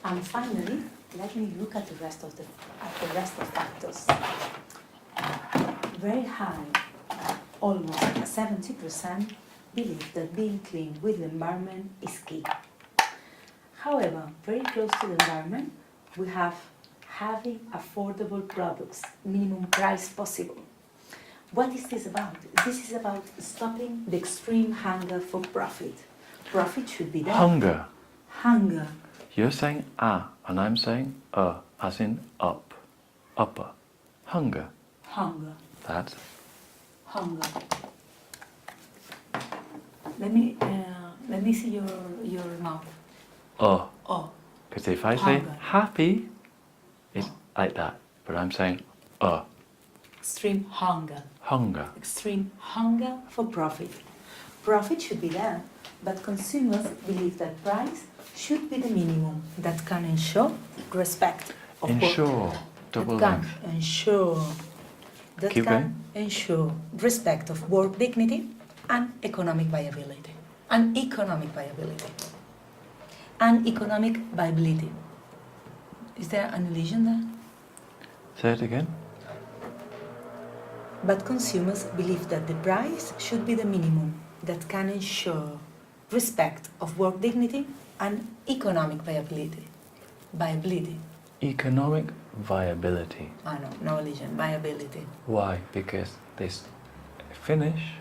And finally, let me look at the rest of factors. Very high, almost 70% believe that being clean with the environment is key. However, very close to the environment, we have having affordable products, minimum price possible. What is this about? This is about stopping the extreme hunger for profit. Profit should be there. Hunger. Hunger. You're saying and I'm saying as in up, upper. Hunger. Hunger. That's Hunger. Let me see your mouth. Oh. Because if I say Hunger. happy, it's like that. But I'm saying Extreme hunger. hunger. Extreme hunger for profit. Profit should be there, but consumers believe that price should be the minimum that can ensure respect of Ensure. work. Double that length. can ensure that Keep can going. ensure respect of work dignity and economic viability. And economic viability. And economic viability. Is there an illusion there? Say it again. But consumers believe that the price should be the minimum that can ensure respect of work dignity and economic viability. Viability. Economic viability. No illusion. Viability. Why? Because they finish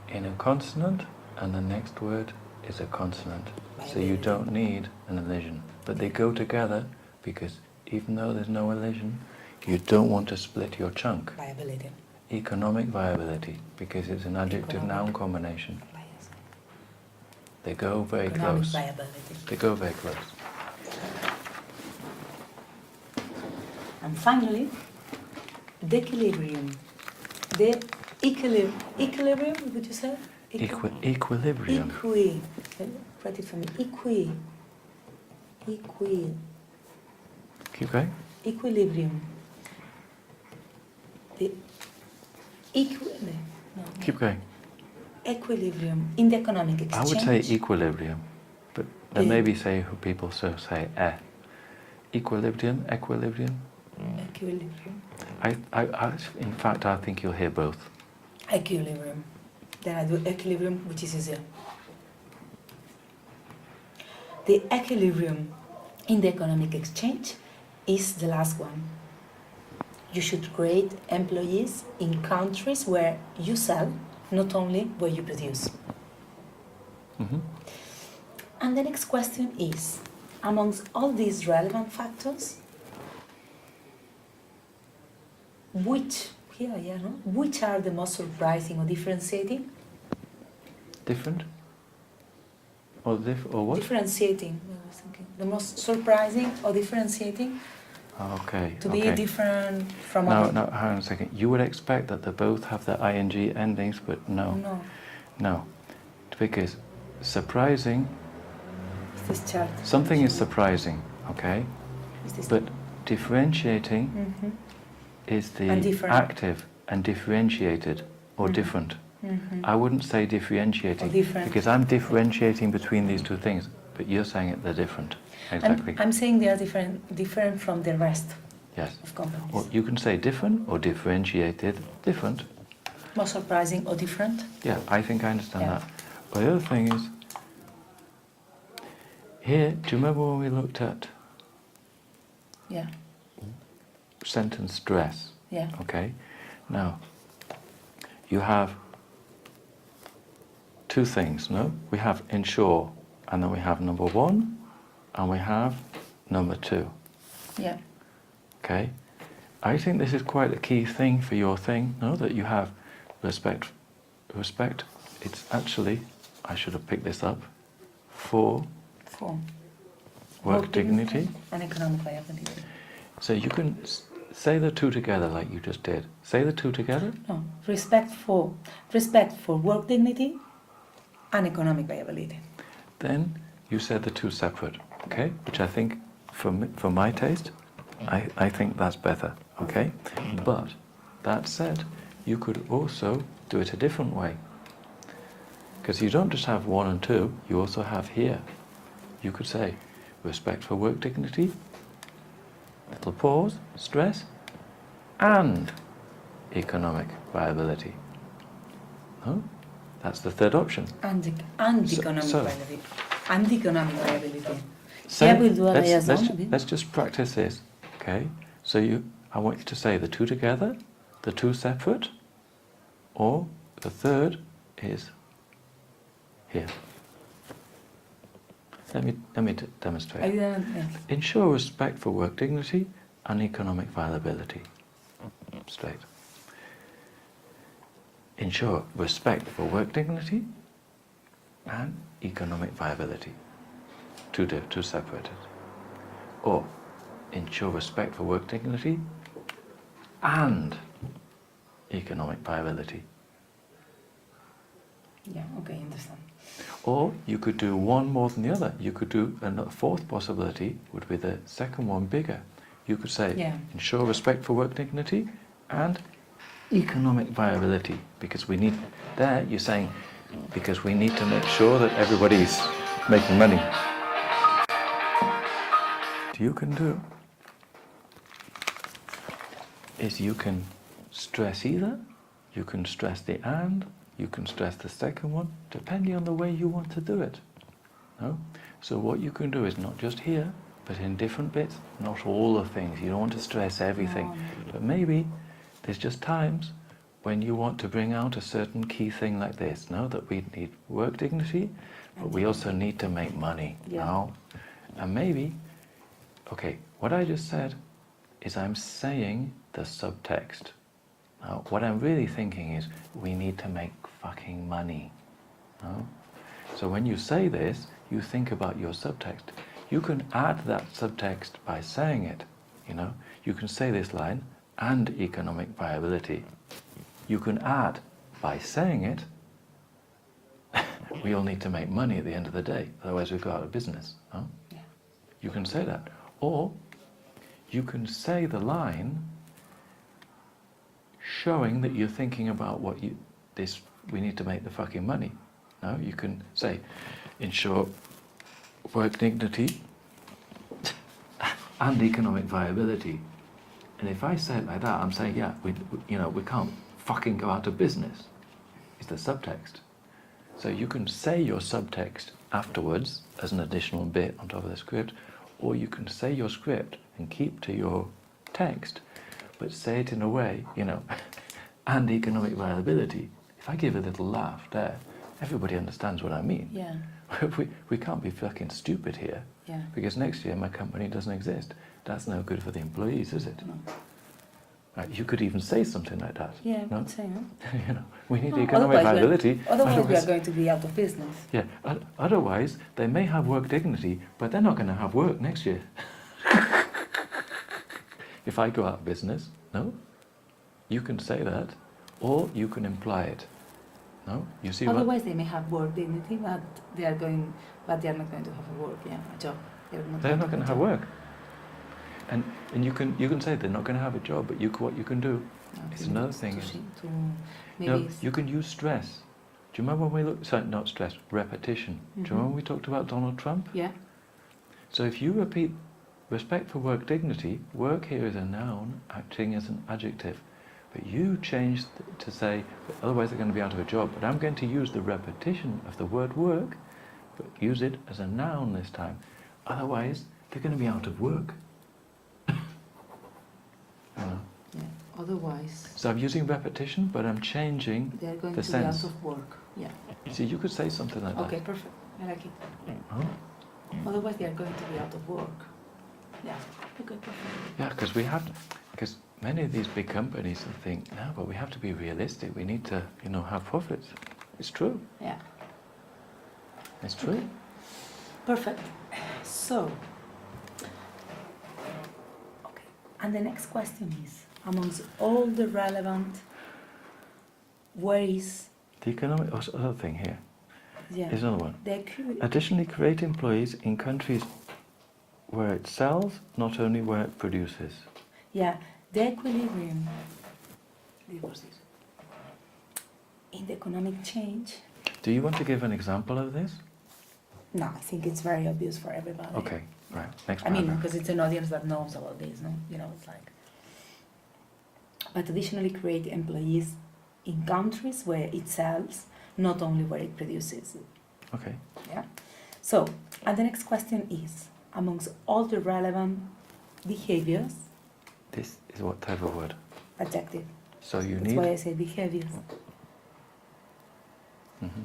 in a consonant and the next word is a consonant. So you don't need an elision. But they go together because even though there's no elision, you don't want to split your chunk. Viability. Economic viability, because it's an adjective-noun combination. They go very Economic close. viability. They go very close. And finally, the equilibrium. The equilibrium, would you say? Equilibrium. Write it for me. Keep going. Equilibrium. Keep going. Equilibrium in the economic exchange. I would say equilibrium, but there may be people say equilibrium. Equilibrium. In fact, I think you'll hear both. Equilibrium. Then I do equilibrium, which is easier. The equilibrium in the economic exchange is the last one. You should create employees in countries where you sell, not only where you produce. Mm-hmm. And the next question is, amongst all these relevant factors, which are the most surprising or differentiating? Different? Or what? Differentiating, I was thinking. The most surprising or differentiating? Okay. To be different from other. No, hang on a second. You would expect that they both have the ing endings, but no. Because surprising, Is this chart? something is surprising, okay? But differentiating is the active and differentiated or different. I wouldn't say differentiating because I'm differentiating between these two things, but you're saying they're different. Exactly. I'm saying they are different from the rest of companies. Or you can say different or differentiated, different. More surprising or different? Yeah, I think I understand that. But the other thing is, here, do you remember when we looked at sentence stress? Yeah. Okay. Now, you have two things, no? We have ensure, and then we have number one, and we have number two. Yeah. Okay? I think this is quite a key thing for your thing, no? That you have respect. It's actually, I should have picked this up, for work dignity and economic viability. So you can say the two together like you just did. Say the two together. No, respect for work dignity and economic viability. Then you said the two separate, okay? Which I think, for my taste, I think that's better, okay? But that said, you could also do it a different way. Because you don't just have one and two, you also have here. You could say, respect for work dignity, little pause, stress, and economic viability. No? That's the third option. And economic viability. And economic viability. So Yeah, we'll do a let's just practice this, okay? So I want you to say the two together, the two separate, or the third is here. Let me demonstrate. Ensure respect for work dignity and economic viability. Straight. Ensure respect for work dignity and economic viability. Two separated. Or ensure respect for work dignity and economic viability. Yeah, okay, understand. Or you could do one more than the other. You could do a fourth possibility, would be the second one bigger. You could say, ensure respect for work dignity and economic viability, because we need, there you're saying, because we need to make sure that everybody's making money. What you can do is you can stress either, you can stress the and, you can stress the second one, depending on the way you want to do it. No? So what you can do is not just here, but in different bits, not all the things. You don't want to stress everything. No. But maybe there's just times when you want to bring out a certain key thing like this, no? That we need work dignity, but we also need to make money. Yeah. No? And maybe, okay, what I just said is I'm saying the subtext. Now, what I'm really thinking is we need to make fucking money. No? So when you say this, you think about your subtext. You can add that subtext by saying it. You know, you can say this line and economic viability. You can add by saying it. We all need to make money at the end of the day, otherwise we go out of business. No? Yeah. You can say that, or you can say the line showing that you're thinking about what we need to make the fucking money. No, you can say, ensure work dignity and economic viability. And if I say it like that, I'm saying, yeah, we can't fucking go out of business. It's the subtext. So you can say your subtext afterwards as an additional bit on top of the script, or you can say your script and keep to your text, but say it in a way, and economic viability. If I give a little laugh there, everybody understands what I mean. Yeah. We can't be fucking stupid here. Yeah. Because next year my company doesn't exist. That's no good for the employees, is it? No. Right, you could even say something like that. Yeah, no? could say, no? We need economic viability. Otherwise we are going to be out of business. Yeah, otherwise they may have work dignity, but they're not going to have work next year. If I go out of business, no? You can say that, or you can imply it. No? You see otherwise they may have work dignity, but they are not going to have a work, a job. They're not going to have work. And you can say they're not going to have a job, but what you can do is another thing. You can use stress. Do you remember when we looked? Sorry, not stress, repetition. Do you remember when we talked about Donald Trump? Yeah. So if you repeat respect for work dignity, work here is a noun acting as an adjective. But you change to say, otherwise they're going to be out of a job. But I'm going to use the repetition of the word work, but use it as a noun this time. Otherwise, they're going to be out of work. Yeah, otherwise. So I'm using repetition, but I'm changing they're going the to sense. be out of work. Yeah. So you could say something like that. Okay, perfect. I like it. Huh? Otherwise, they are going to be out of work. Yeah. Okay, perfect. Yeah, because many of these big companies think, no, but we have to be realistic. We need to, have profits. It's true. Yeah. It's true. Okay. Perfect. So, okay. And the next question is, amongst all the relevant, where is the economic other thing here? Yeah. Here's another one. Additionally, create employees in countries where it sells, not only where it produces. Yeah, the equilibrium in the economic change. Do you want to give an example of this? No, I think it's very obvious for everybody. Okay, right. Next I mean, paragraph. because it's an audience that knows about this, no? You know, it's like... But additionally create employees in countries where it sells, not only where it produces. Okay. Yeah. So, and the next question is, amongst all the relevant behaviors... This is what type of word? Adjective. So you That's need... why I say behaviors. Mm-hmm.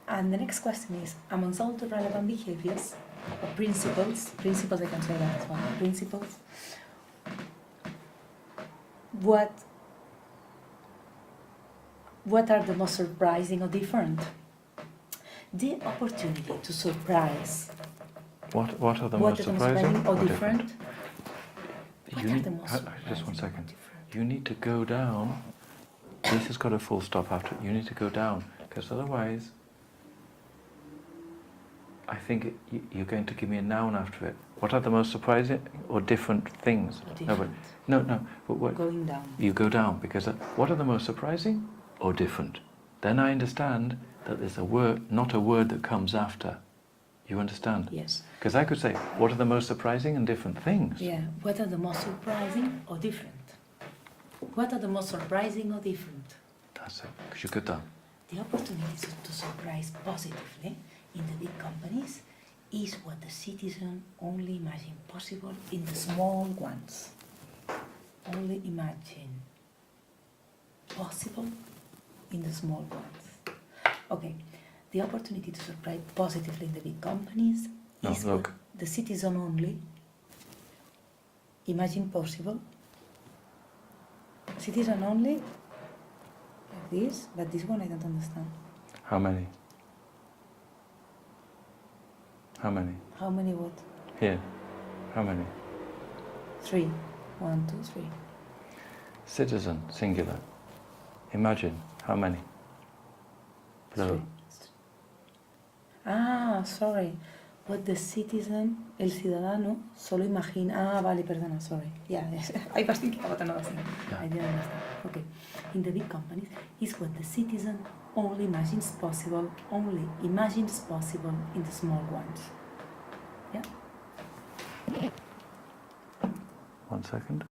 And the next question is, amongst all the relevant behaviors, or principles, I can say that as well, principles, what are the most surprising or different? The opportunity to surprise. What are the most surprising or different? Just 1 second. You need to go down. This has got a full stop after it. You need to go down, because otherwise I think you're going to give me a noun after it. What are the most surprising or different things? Different. No, but what? Going down. You go down, because what are the most surprising or different? Then I understand that there's a word, not a word that comes after. You understand? Yes. Because I could say, what are the most surprising and different things? Yeah, what are the most surprising or different? What are the most surprising or different? That's it, because you go down. The opportunity to surprise positively in the big companies is what the citizen only imagine possible in the small ones. Only imagine possible in the small ones. Okay, the opportunity to surprise positively in the big companies is what the citizen only imagine possible. Citizen only, like this, but this one I don't understand. How many? How many? How many what? Here. How many? 3. 1, 2, 3. Citizen, singular. Imagine. How many? Plural. 3. Ah, sorry. What the citizen, el ciudadano, solo imagina... Ah, vale, perdona, sorry. Yeah, yes. I was thinking about another thing. Yeah. I didn't understand. Okay. In the big companies, is what the citizen only imagines possible in the small ones. Yeah? 1 second.